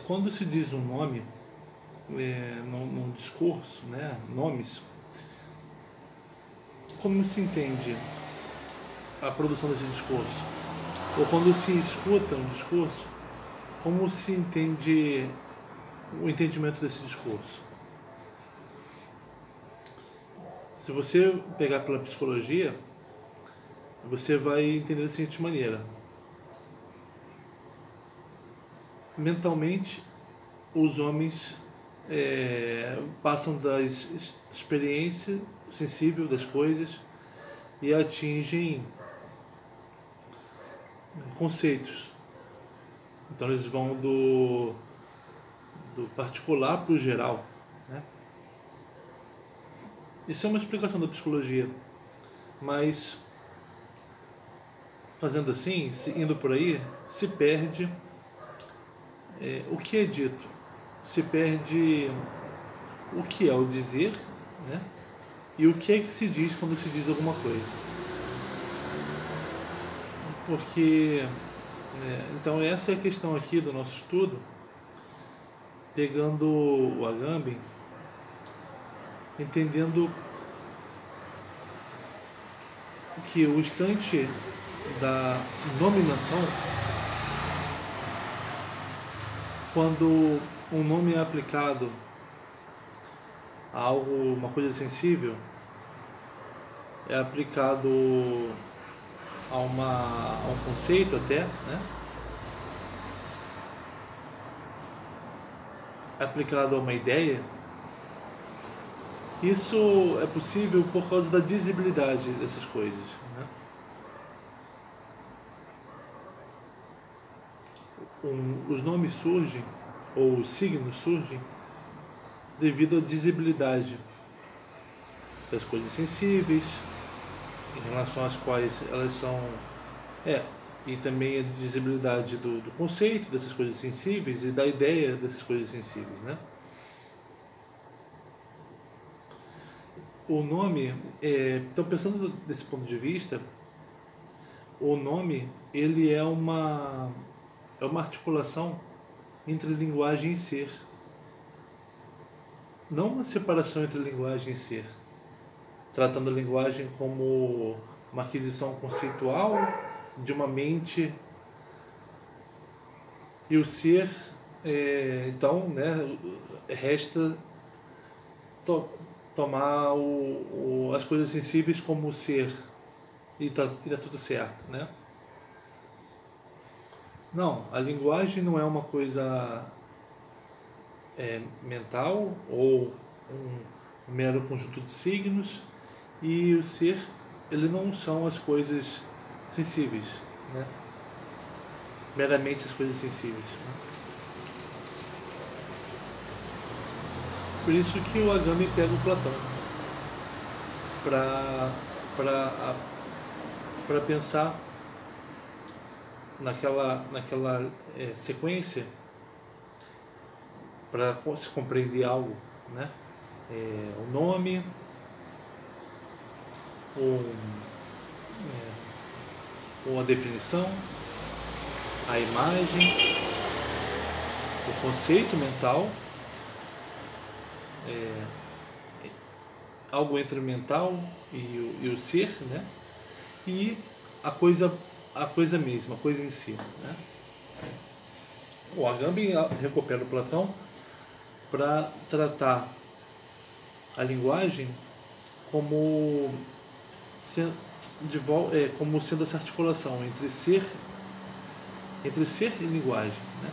Quando se diz um nome num discurso, né, nomes, como se entende a produção desse discurso? Ou quando se escuta um discurso, como se entende o entendimento desse discurso? Se você pegar pela psicologia, você vai entender da seguinte maneira: mentalmente, os homens passam da experiência sensível das coisas e atingem conceitos. Então eles vão do particular para o geral, né? Isso é uma explicação da psicologia, mas fazendo assim, indo por aí, se perde o que é dito, se perde o que é o dizer, né? E o que é que se diz quando se diz alguma coisa. Porque, então essa é a questão aqui do nosso estudo, pegando o Agamben, entendendo que o instante da nominação, quando um nome é aplicado a algo, uma coisa sensível, é aplicado a um conceito até, né? É aplicado a uma ideia. Isso é possível por causa da dizibilidade dessas coisas, né? Os nomes surgem, ou os signos surgem, devido à dizibilidade das coisas sensíveis, em relação às quais elas são... e também a dizibilidade do conceito dessas coisas sensíveis e da ideia dessas coisas sensíveis, né? O nome, então pensando desse ponto de vista, o nome ele é uma articulação entre linguagem e ser, não uma separação entre linguagem e ser, tratando a linguagem como uma aquisição conceitual de uma mente, e o ser, então, né, resta tomar as coisas sensíveis como ser, e tá tudo certo, né? Não, a linguagem não é uma coisa mental ou um mero conjunto de signos, e o ser, ele não são as coisas sensíveis, né? Meramente as coisas sensíveis, né? Por isso que o Agamben pega o Platão para pensar naquela sequência, para se compreender algo, né? O nome, uma definição, a imagem, o conceito mental, algo entre o mental e o ser, né? E a coisa mesma, a coisa em si, né? O Agamben recupera o Platão para tratar a linguagem como sendo essa articulação entre ser e linguagem, né?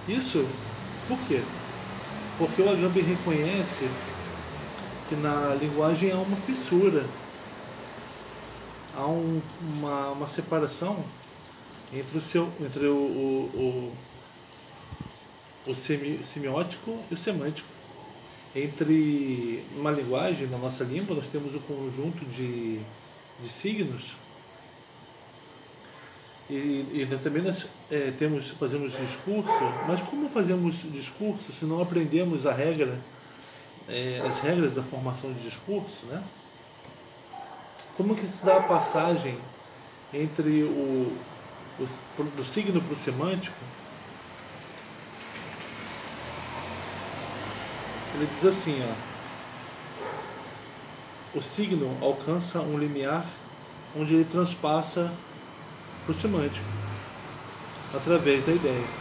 Isso por quê? Porque o Agamben reconhece que na linguagem há uma fissura, há uma separação entre o semiótico e o semântico. Entre uma linguagem, na nossa língua, nós temos um conjunto de signos, e também nós fazemos discurso, mas como fazemos discurso se não aprendemos as regras da formação de discurso, né? Como que se dá a passagem entre do signo para o semântico, ele diz assim, o signo alcança um limiar onde ele transpassa para o semântico, através da ideia.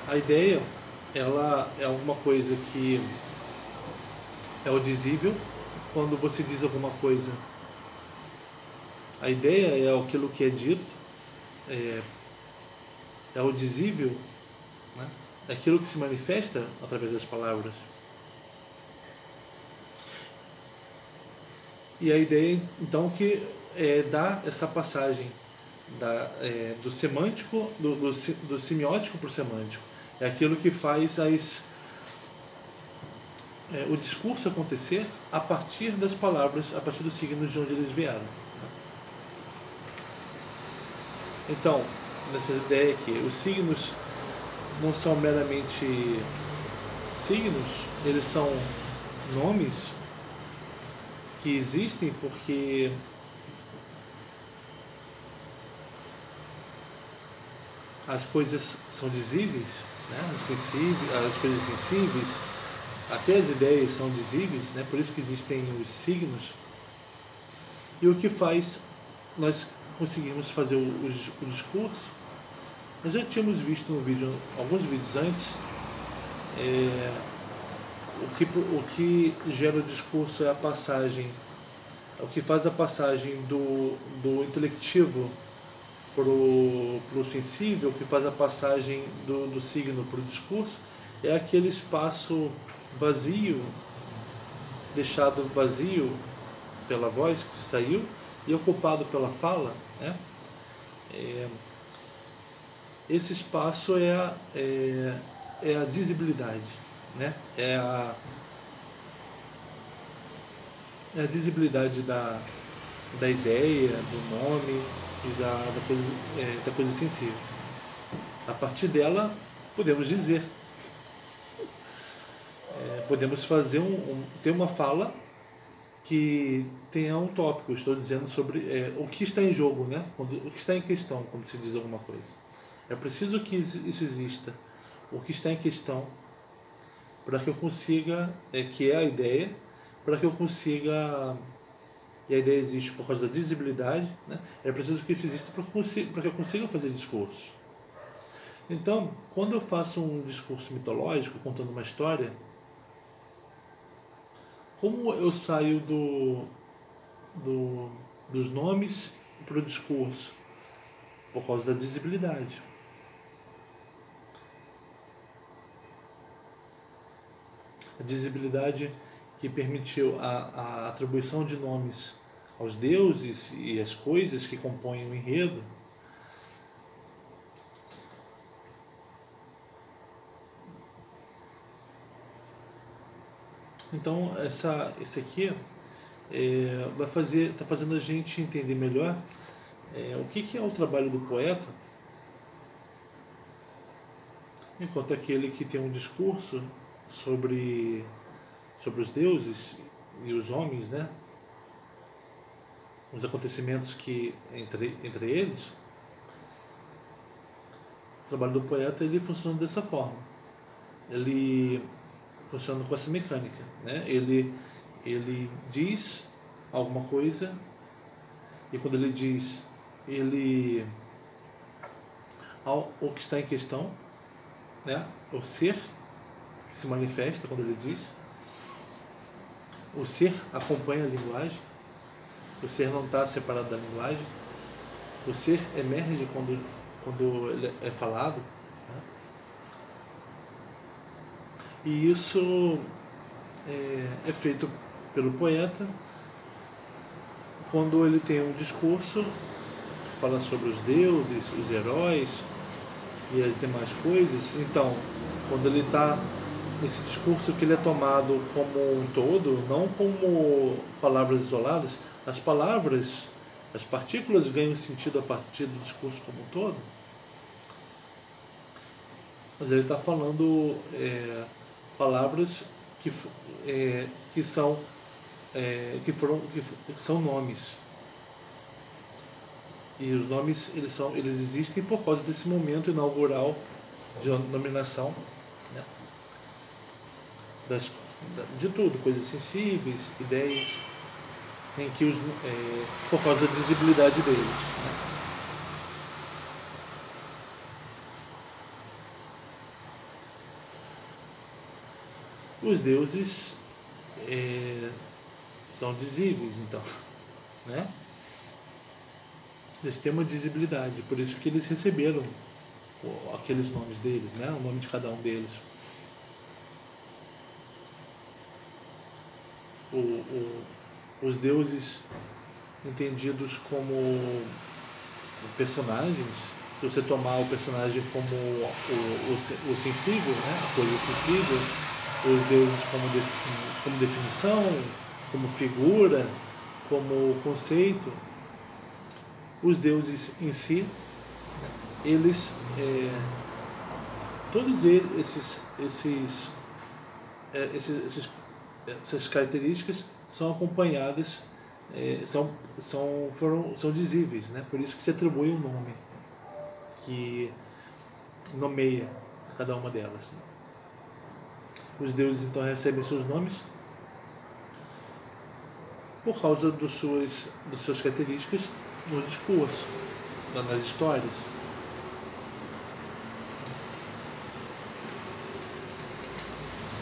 A ideia, ela é alguma coisa que é audizível quando você diz alguma coisa. A ideia é aquilo que é dito, é audizível, né? É aquilo que se manifesta através das palavras. E a ideia, então, que dá essa passagem do semântico, do semiótico para o semântico. É aquilo que faz o discurso acontecer a partir das palavras, a partir dos signos de onde eles vieram. Então, nessa ideia aqui, os signos não são meramente signos, eles são nomes que existem porque as coisas são dizíveis, né? As coisas sensíveis, até as ideias são dizíveis, né? Por isso que existem os signos. E o que faz nós conseguirmos fazer o discurso? Nós já tínhamos visto no vídeo, alguns vídeos antes, o que gera o discurso é a passagem, o que faz a passagem do intelectivo para o sensível, o que faz a passagem do signo para o discurso, é aquele espaço vazio, deixado vazio pela voz que saiu e ocupado pela fala, né? Esse espaço é a dizibilidade, né? É a dizibilidade da ideia, do nome e da coisa sensível. A partir dela, podemos dizer, podemos fazer ter uma fala que tenha um tópico. Estou dizendo sobre o que está em jogo, né? O que está em questão quando se diz alguma coisa. É preciso que isso exista. O que está em questão para que eu consiga, que é a ideia, para que eu consiga, e a ideia existe por causa da dizibilidade, né? É preciso que isso exista para que eu consiga fazer discurso. Então, quando eu faço um discurso mitológico, contando uma história, como eu saio dos nomes para o discurso? Por causa da dizibilidade. A dizibilidade que permitiu a atribuição de nomes aos deuses e às coisas que compõem o enredo. Então, esse aqui está fazendo a gente entender melhor o que é o trabalho do poeta, enquanto aquele que tem um discurso sobre os deuses e os homens, né? Os acontecimentos que entre eles. O trabalho do poeta, ele funciona dessa forma. Ele funciona com essa mecânica, né? Ele diz alguma coisa e quando ele diz, o que está em questão, né? O ser que se manifesta quando ele diz. O ser acompanha a linguagem. O ser não está separado da linguagem. O ser emerge quando ele é falado, né? E isso é feito pelo poeta quando ele tem um discurso que fala sobre os deuses, os heróis e as demais coisas. Então, quando ele está nesse discurso que ele é tomado como um todo, não como palavras isoladas, as partículas ganham sentido a partir do discurso como um todo, mas ele está falando palavras que são que são nomes. E os nomes eles existem por causa desse momento inaugural de nominação, né, de tudo, coisas sensíveis, ideias, em que por causa da visibilidade deles, né. Os deuses são dizíveis, então, né? Eles têm uma dizibilidade, por isso que eles receberam aqueles nomes deles, né? O nome de cada um deles. Os deuses entendidos como personagens, se você tomar o personagem como o sensível, né? A coisa sensível, os deuses como definição, como figura, como conceito, os deuses em si, eles, todos essas características são acompanhadas, são dizíveis, né? Por isso que se atribui um nome que nomeia cada uma delas. Os deuses então recebem seus nomes por causa das suas características no discurso, nas histórias.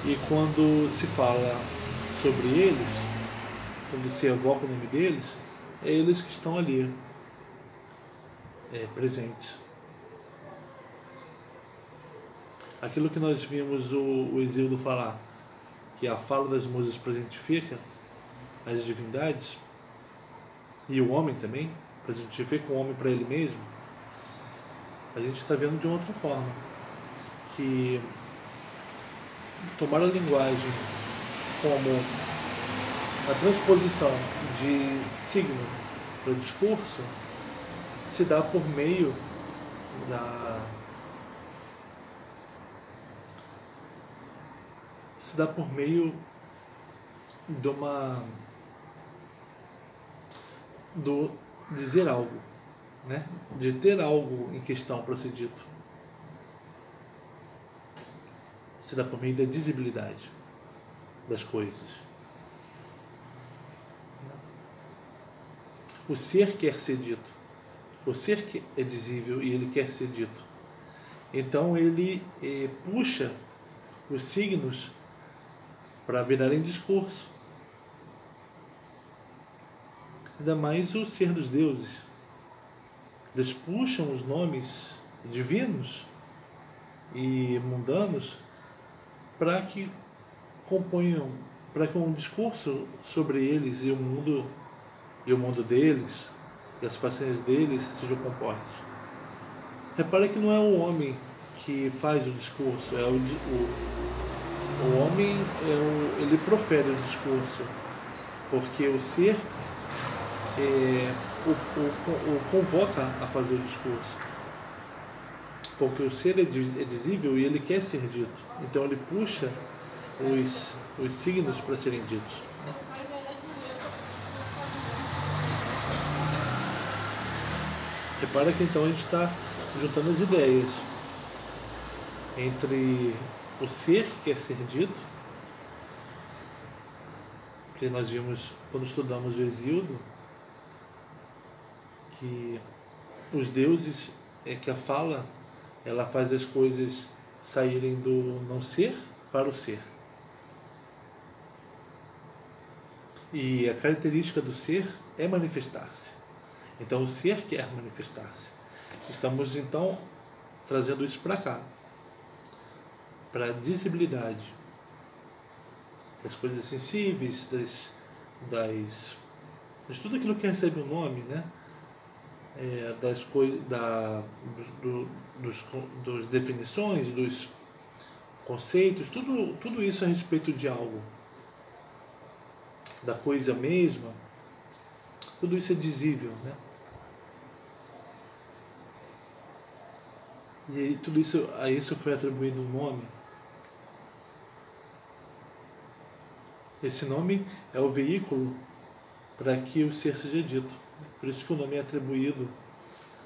E quando se fala sobre eles, quando se evoca o nome deles, é eles que estão ali, presentes. Aquilo que nós vimos o Hesíodo falar, que a fala das musas presentifica as divindades, e o homem também, presentifica o homem para ele mesmo, a gente está vendo de uma outra forma, que tomar a linguagem como a transposição de signo para o discurso se dá por meio do dizer algo, né? De ter algo em questão para ser dito. Se dá por meio da dizibilidade das coisas. O ser quer ser dito. O ser é dizível e ele quer ser dito. Então ele puxa os signos para virarem discurso. Ainda mais o ser dos deuses. Eles puxam os nomes divinos e mundanos para que componham, para que um discurso sobre eles e o mundo deles, e as façanhas deles sejam compostos. Repara que não é o homem que faz o discurso, o homem ele profere o discurso, porque o ser o convoca a fazer o discurso, porque o ser é dizível e ele quer ser dito, então ele puxa os signos para serem ditos. Repara que então a gente está juntando as ideias entre o ser que quer ser dito, que nós vimos quando estudamos o Hesíodo, que os deuses que a fala, ela faz as coisas saírem do não ser para o ser. E a característica do ser é manifestar-se. Então o ser quer manifestar-se. Estamos então trazendo isso para cá, para a dizibilidade das coisas sensíveis, de tudo aquilo que recebe um nome, né? Dos definições, dos conceitos, tudo isso a respeito de algo, da coisa mesma, tudo isso é dizível, né? E aí, tudo isso, a isso foi atribuído um nome. Esse nome é o veículo para que o ser seja dito. Por isso que o nome é atribuído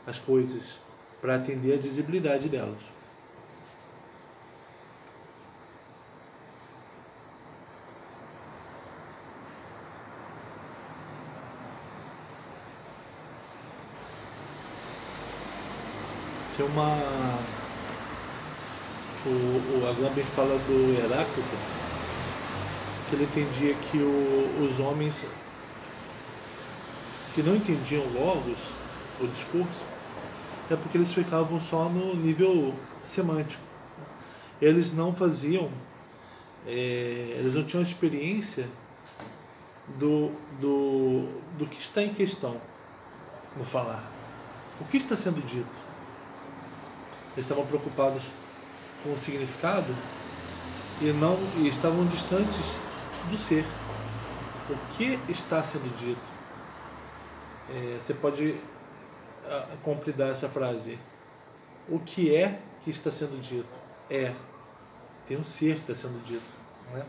às coisas, para atender à dizibilidade delas. Tem o Agamben fala do Heráclito, que ele entendia que os homens que não entendiam logos, o discurso, é porque eles ficavam só no nível semântico. Eles não faziam, eles não tinham experiência do que está em questão no falar. O que está sendo dito? Eles estavam preocupados com o significado e estavam distantes do ser. O que está sendo dito? Você pode completar essa frase. O que é que está sendo dito? Tem um ser que está sendo dito, não é?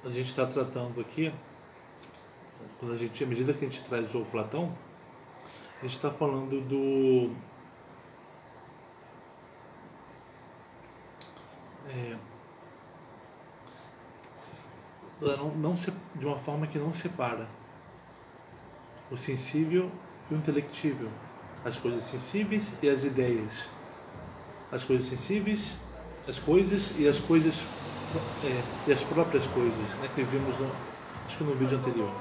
A gente está tratando aqui, à medida que a gente traz o Platão, a gente está falando de uma forma que não separa o sensível e o intelectível, as coisas sensíveis e as ideias, as coisas sensíveis, as coisas e as coisas e as próprias coisas, né, que vimos acho que no vídeo anterior.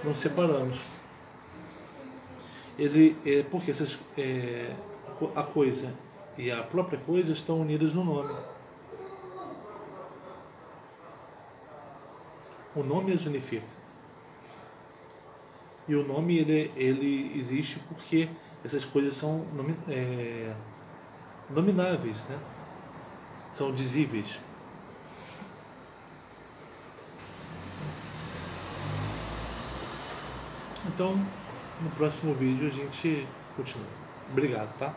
Não separamos. Porque a coisa e a própria coisa estão unidas no nome. O nome as unifica. E o nome ele existe porque essas coisas são nomináveis, né? São dizíveis. Então, no próximo vídeo a gente continua. Obrigado, tá?